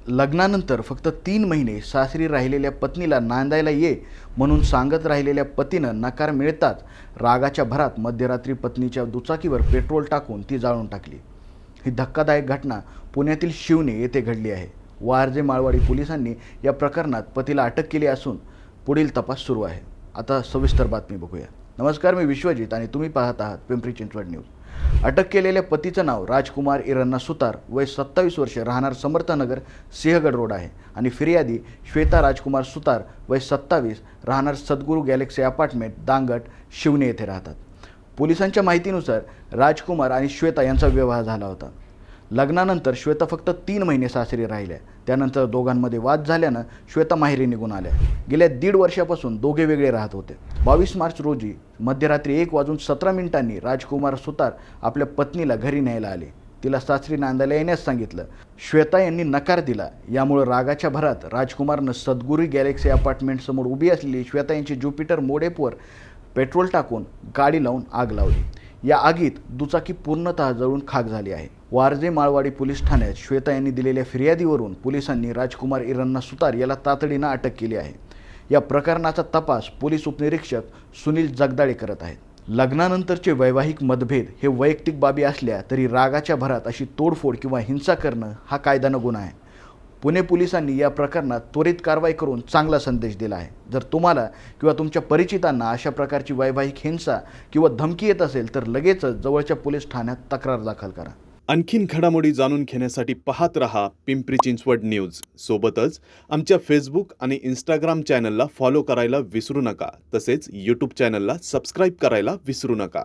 लग्नानंतर फक्त 3 महिने सासरी राहिलेल्या पत्नीला नांदायला ये म्हणून सांगत राहिलेल्या पतीनं नकार मिळताच रागाच्या भरात मध्यरात्री पत्नीच्या दुचाकीवर पेट्रोल टाकून ती जाळून टाकली। ही धक्कादायक घटना पुण्यातील शिवणे येथे घडली आहे। वारजे माळवाडी पोलिसांनी या प्रकरणात पतीला अटक केली असून पुढील तपास सुरू आहे। आता सविस्तर बातमी बघूया। नमस्कार, मी विश्वजित आणि तुम्ही पाहत आहात पिंपरी चिंचवड न्यूज। अटक केलेल्या पतीचं नाव राजकुमार इरण्णा सुतार, वय 27 वर्ष, राहणार समर्थनगर सिंहगड रोड आहे आणि फिर्यादी श्वेता राजकुमार सुतार, वय 27, राहणार सद्गुरू गॅलेक्सी अपार्टमेंट, दांगट, शिवणे येथे राहतात। पोलिसांच्या माहितीनुसार राजकुमार आणि श्वेता यांचा विवाह झाला होता। लग्नानंतर श्वेता फक्त 3 महिने सासरी राहिल्या। त्यानंतर दोघांमध्ये वाद झाल्यानं श्वेता माहेरी निघून आल्या। गेल्या 1.5 वर्षापासून दोघे वेगळे राहत होते। 22 मार्च रोजी मध्यरात्री 1:17 राजकुमार सुतार आपल्या पत्नीला घरी न्यायला आले। तिला सासरी नांदायला येण्यास सांगितलं। श्वेता यांनी नकार दिला। यामुळे रागाच्या भरात राजकुमारनं सद्गुरू गॅलेक्सी अपार्टमेंट समोर उभी असलेली श्वेता यांची ज्युपिटर मोडेपवर पेट्रोल टाकून गाडी लावून आग लावली। या आगीत दुचाकी पूर्णतः जळून खाक झाली आहे। वारजे माळवाडी पोलीस ठाण्यात श्वेता यांनी दिलेल्या फिर्यादीवरून पोलिसांनी राजकुमार इरण्णा सुतार याला तातडीनं अटक केली आहे। या प्रकरणाचा तपास पोलीस उपनिरीक्षक सुनील जगदाळे करत आहेत। लग्नानंतरचे वैवाहिक मतभेद हे वैयक्तिक बाबी असल्या तरी रागाच्या भरात अशी तोडफोड किंवा हिंसा करणं हा कायद्यानं गुन्हा आहे। पुणे पोलिसांनी या प्रकरणात त्वरित कारवाई करून चांगला संदेश दिला आहे। जर तुम्हाला किंवा तुमच्या परिचितांना अशा प्रकारची वैवाहिक हिंसा किंवा धमकी येत असेल तर लगेचच जवळच्या पोलीस ठाण्यात तक्रार दाखल करा। आणखीन घडामोडी जाणून घेण्यासाठी पाहत रहा पिंपरी चिंचवड न्यूज। सोबतच आमच्या फेसबुक आणि इंस्टाग्राम चॅनलला फॉलो करायला विसरू नका। तसेच यूट्यूब चॅनलला सबस्क्राईब करायला विसरू नका।